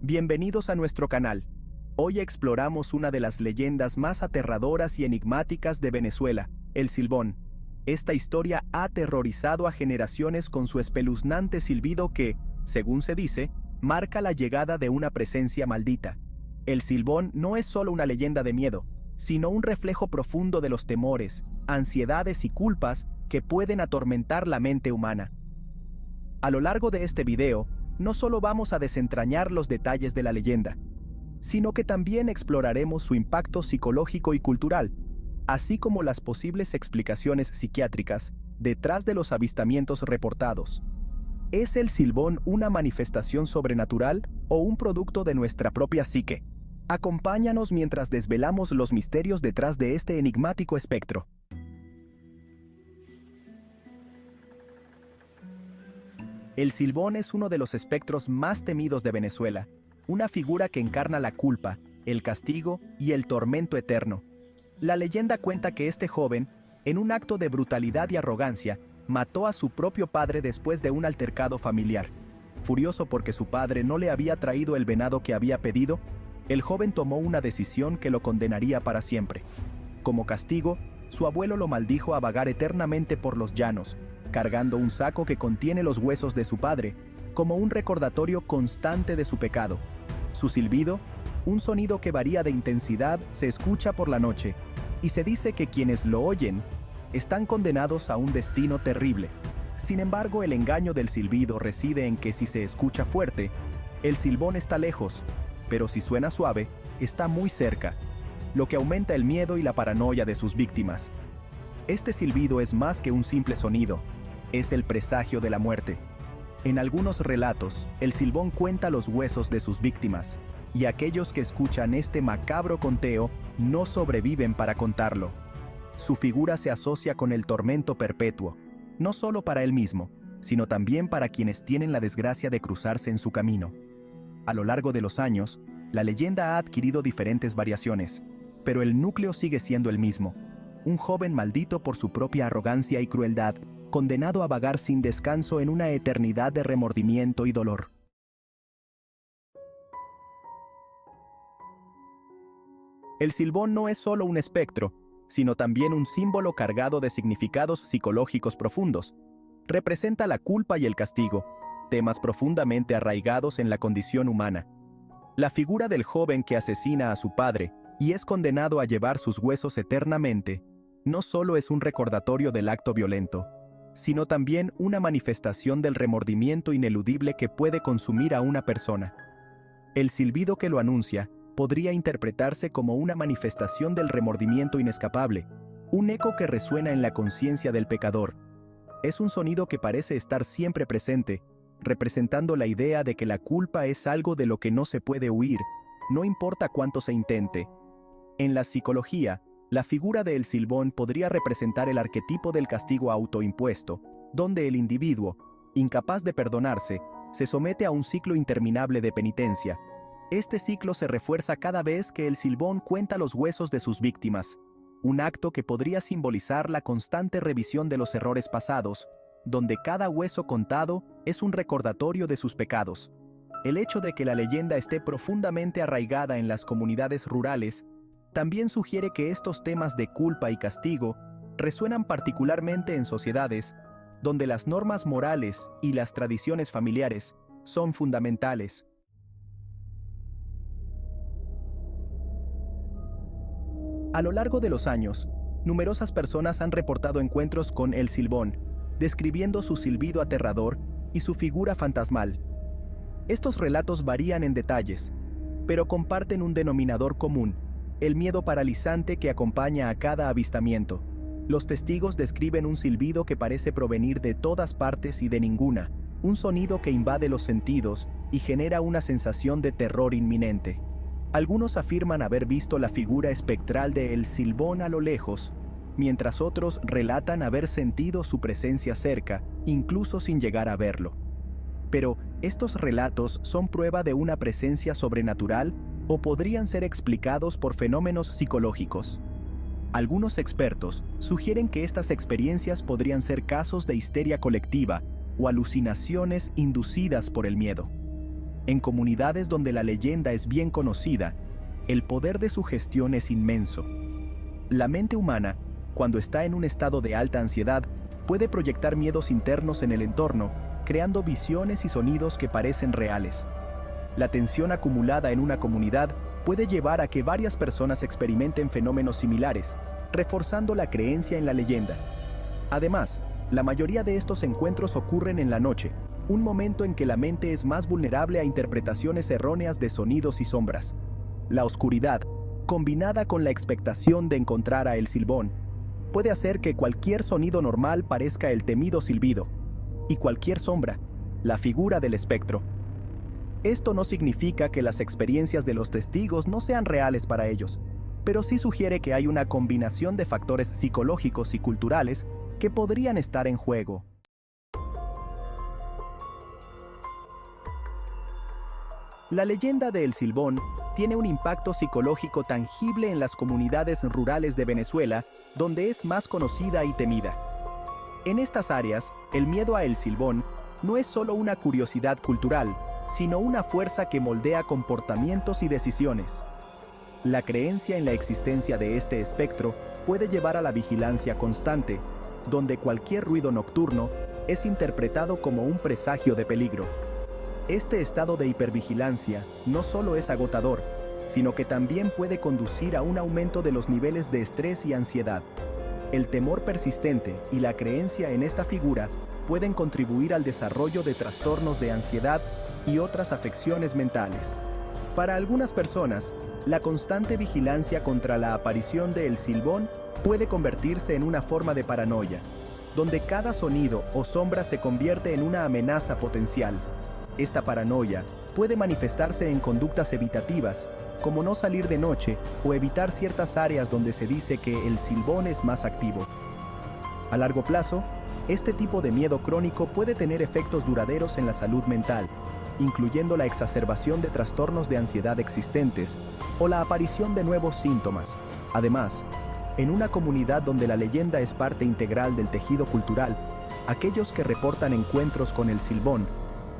Bienvenidos a nuestro canal. Hoy exploramos una de las leyendas más aterradoras y enigmáticas de Venezuela, el Silbón. Esta historia ha aterrorizado a generaciones con su espeluznante silbido que, según se dice, marca la llegada de una presencia maldita. El Silbón no es solo una leyenda de miedo, sino un reflejo profundo de los temores, ansiedades y culpas que pueden atormentar la mente humana. A lo largo de este video, no solo vamos a desentrañar los detalles de la leyenda, sino que también exploraremos su impacto psicológico y cultural, así como las posibles explicaciones psiquiátricas detrás de los avistamientos reportados. ¿Es el Silbón una manifestación sobrenatural o un producto de nuestra propia psique? Acompáñanos mientras desvelamos los misterios detrás de este enigmático espectro. El Silbón es uno de los espectros más temidos de Venezuela, una figura que encarna la culpa, el castigo y el tormento eterno. La leyenda cuenta que este joven, en un acto de brutalidad y arrogancia, mató a su propio padre después de un altercado familiar. Furioso porque su padre no le había traído el venado que había pedido, el joven tomó una decisión que lo condenaría para siempre. Como castigo, su abuelo lo maldijo a vagar eternamente por los llanos, cargando un saco que contiene los huesos de su padre, como un recordatorio constante de su pecado. Su silbido, un sonido que varía de intensidad, se escucha por la noche, y se dice que quienes lo oyen están condenados a un destino terrible. Sin embargo, el engaño del silbido reside en que si se escucha fuerte, el Silbón está lejos, pero si suena suave, está muy cerca, lo que aumenta el miedo y la paranoia de sus víctimas. Este silbido es más que un simple sonido, es el presagio de la muerte. En algunos relatos, el Silbón cuenta los huesos de sus víctimas, y aquellos que escuchan este macabro conteo no sobreviven para contarlo. Su figura se asocia con el tormento perpetuo, no solo para él mismo, sino también para quienes tienen la desgracia de cruzarse en su camino. A lo largo de los años, la leyenda ha adquirido diferentes variaciones, pero el núcleo sigue siendo el mismo: un joven maldito por su propia arrogancia y crueldad, condenado a vagar sin descanso en una eternidad de remordimiento y dolor. El Silbón no es solo un espectro, sino también un símbolo cargado de significados psicológicos profundos. Representa la culpa y el castigo, temas profundamente arraigados en la condición humana. La figura del joven que asesina a su padre y es condenado a llevar sus huesos eternamente, no solo es un recordatorio del acto violento, sino también una manifestación del remordimiento ineludible que puede consumir a una persona. El silbido que lo anuncia podría interpretarse como una manifestación del remordimiento inescapable, un eco que resuena en la conciencia del pecador. Es un sonido que parece estar siempre presente, representando la idea de que la culpa es algo de lo que no se puede huir, no importa cuánto se intente. En la psicología, la figura del Silbón podría representar el arquetipo del castigo autoimpuesto, donde el individuo, incapaz de perdonarse, se somete a un ciclo interminable de penitencia. Este ciclo se refuerza cada vez que el Silbón cuenta los huesos de sus víctimas, un acto que podría simbolizar la constante revisión de los errores pasados, donde cada hueso contado es un recordatorio de sus pecados. El hecho de que la leyenda esté profundamente arraigada en las comunidades rurales también sugiere que estos temas de culpa y castigo resuenan particularmente en sociedades donde las normas morales y las tradiciones familiares son fundamentales. A lo largo de los años, numerosas personas han reportado encuentros con el Silbón, describiendo su silbido aterrador y su figura fantasmal. Estos relatos varían en detalles, pero comparten un denominador común: el miedo paralizante que acompaña a cada avistamiento. Los testigos describen un silbido que parece provenir de todas partes y de ninguna, un sonido que invade los sentidos y genera una sensación de terror inminente. Algunos afirman haber visto la figura espectral de el Silbón a lo lejos, mientras otros relatan haber sentido su presencia cerca, incluso sin llegar a verlo. Pero, ¿estos relatos son prueba de una presencia sobrenatural o podrían ser explicados por fenómenos psicológicos? Algunos expertos sugieren que estas experiencias podrían ser casos de histeria colectiva o alucinaciones inducidas por el miedo. En comunidades donde la leyenda es bien conocida, el poder de su gestión es inmenso. La mente humana, cuando está en un estado de alta ansiedad, puede proyectar miedos internos en el entorno, creando visiones y sonidos que parecen reales. La tensión acumulada en una comunidad puede llevar a que varias personas experimenten fenómenos similares, reforzando la creencia en la leyenda. Además, la mayoría de estos encuentros ocurren en la noche, un momento en que la mente es más vulnerable a interpretaciones erróneas de sonidos y sombras. La oscuridad, combinada con la expectación de encontrar a El Silbón, puede hacer que cualquier sonido normal parezca el temido silbido, y cualquier sombra, la figura del espectro. Esto no significa que las experiencias de los testigos no sean reales para ellos, pero sí sugiere que hay una combinación de factores psicológicos y culturales que podrían estar en juego. La leyenda de El Silbón tiene un impacto psicológico tangible en las comunidades rurales de Venezuela, donde es más conocida y temida. En estas áreas, el miedo a El Silbón no es solo una curiosidad cultural, sino una fuerza que moldea comportamientos y decisiones. La creencia en la existencia de este espectro puede llevar a la vigilancia constante, donde cualquier ruido nocturno es interpretado como un presagio de peligro. Este estado de hipervigilancia no solo es agotador, sino que también puede conducir a un aumento de los niveles de estrés y ansiedad. El temor persistente y la creencia en esta figura pueden contribuir al desarrollo de trastornos de ansiedad y otras afecciones mentales. Para algunas personas, la constante vigilancia contra la aparición de El Silbón puede convertirse en una forma de paranoia, donde cada sonido o sombra se convierte en una amenaza potencial. Esta paranoia puede manifestarse en conductas evitativas, como no salir de noche o evitar ciertas áreas donde se dice que El Silbón es más activo. A largo plazo, este tipo de miedo crónico puede tener efectos duraderos en la salud mental, incluyendo la exacerbación de trastornos de ansiedad existentes o la aparición de nuevos síntomas. Además, en una comunidad donde la leyenda es parte integral del tejido cultural, aquellos que reportan encuentros con El Silbón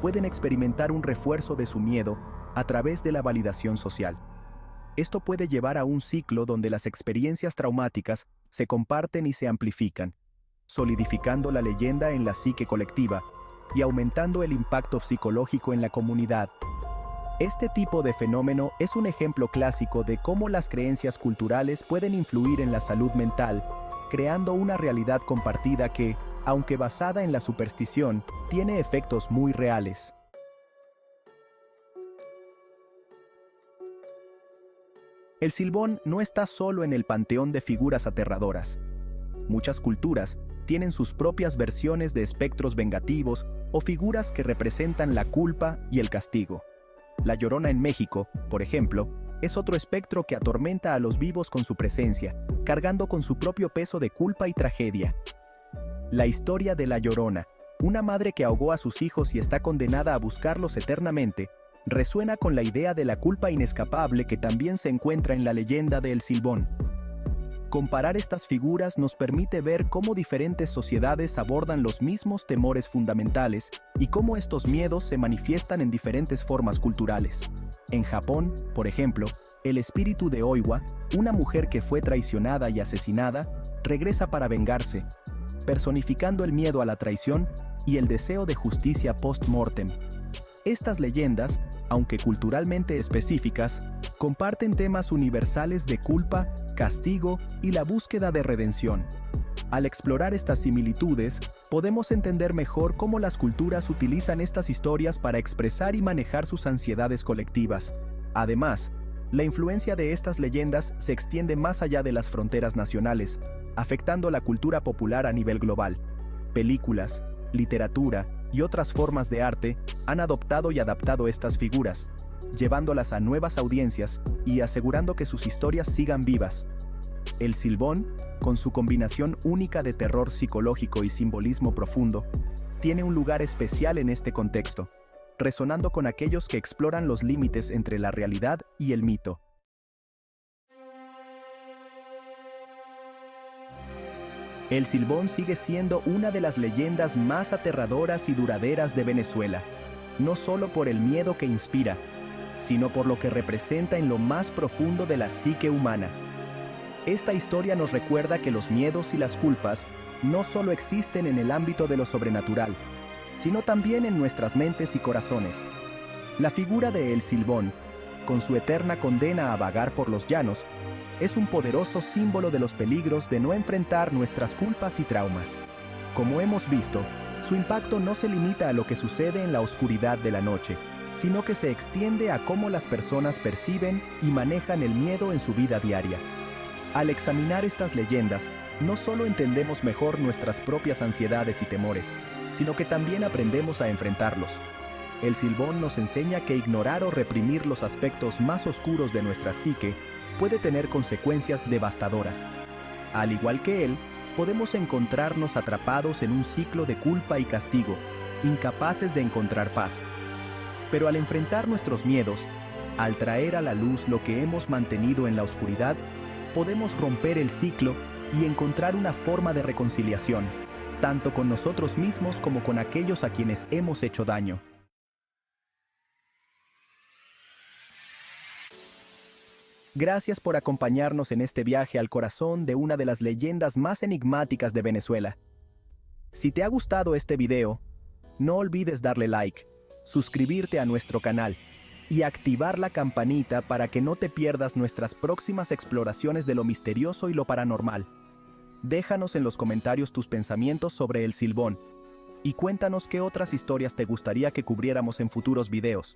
pueden experimentar un refuerzo de su miedo a través de la validación social. Esto puede llevar a un ciclo donde las experiencias traumáticas se comparten y se amplifican, solidificando la leyenda en la psique colectiva y aumentando el impacto psicológico en la comunidad. Este tipo de fenómeno es un ejemplo clásico de cómo las creencias culturales pueden influir en la salud mental, creando una realidad compartida que, aunque basada en la superstición, tiene efectos muy reales. El Silbón no está solo en el panteón de figuras aterradoras. Muchas culturas tienen sus propias versiones de espectros vengativos o figuras que representan la culpa y el castigo. La Llorona en México, por ejemplo, es otro espectro que atormenta a los vivos con su presencia, cargando con su propio peso de culpa y tragedia. La historia de La Llorona, una madre que ahogó a sus hijos y está condenada a buscarlos eternamente, resuena con la idea de la culpa inescapable que también se encuentra en la leyenda de El Silbón. Comparar estas figuras nos permite ver cómo diferentes sociedades abordan los mismos temores fundamentales y cómo estos miedos se manifiestan en diferentes formas culturales. En Japón, por ejemplo, el espíritu de Oiwa, una mujer que fue traicionada y asesinada, regresa para vengarse, personificando el miedo a la traición y el deseo de justicia post-mortem. Estas leyendas, aunque culturalmente específicas, comparten temas universales de culpa, castigo y la búsqueda de redención. Al explorar estas similitudes, podemos entender mejor cómo las culturas utilizan estas historias para expresar y manejar sus ansiedades colectivas. Además, la influencia de estas leyendas se extiende más allá de las fronteras nacionales, afectando la cultura popular a nivel global. Películas, literatura y otras formas de arte han adoptado y adaptado estas figuras, llevándolas a nuevas audiencias y asegurando que sus historias sigan vivas. El Silbón, con su combinación única de terror psicológico y simbolismo profundo, tiene un lugar especial en este contexto, resonando con aquellos que exploran los límites entre la realidad y el mito. El Silbón sigue siendo una de las leyendas más aterradoras y duraderas de Venezuela. no solo por el miedo que inspira, sino por lo que representa en lo más profundo de la psique humana. Esta historia nos recuerda que los miedos y las culpas no solo existen en el ámbito de lo sobrenatural, sino también en nuestras mentes y corazones. La figura de El Silbón, con su eterna condena a vagar por los llanos, es un poderoso símbolo de los peligros de no enfrentar nuestras culpas y traumas. Como hemos visto, su impacto no se limita a lo que sucede en la oscuridad de la noche, sino que se extiende a cómo las personas perciben y manejan el miedo en su vida diaria. Al examinar estas leyendas, no solo entendemos mejor nuestras propias ansiedades y temores, sino que también aprendemos a enfrentarlos. El Silbón nos enseña que ignorar o reprimir los aspectos más oscuros de nuestra psique puede tener consecuencias devastadoras. Al igual que él, podemos encontrarnos atrapados en un ciclo de culpa y castigo, incapaces de encontrar paz. Pero al enfrentar nuestros miedos, al traer a la luz lo que hemos mantenido en la oscuridad, podemos romper el ciclo y encontrar una forma de reconciliación, tanto con nosotros mismos como con aquellos a quienes hemos hecho daño. Gracias por acompañarnos en este viaje al corazón de una de las leyendas más enigmáticas de Venezuela. Si te ha gustado este video, no olvides darle like, suscribirte a nuestro canal y activar la campanita para que no te pierdas nuestras próximas exploraciones de lo misterioso y lo paranormal. Déjanos en los comentarios tus pensamientos sobre El Silbón y cuéntanos qué otras historias te gustaría que cubriéramos en futuros videos.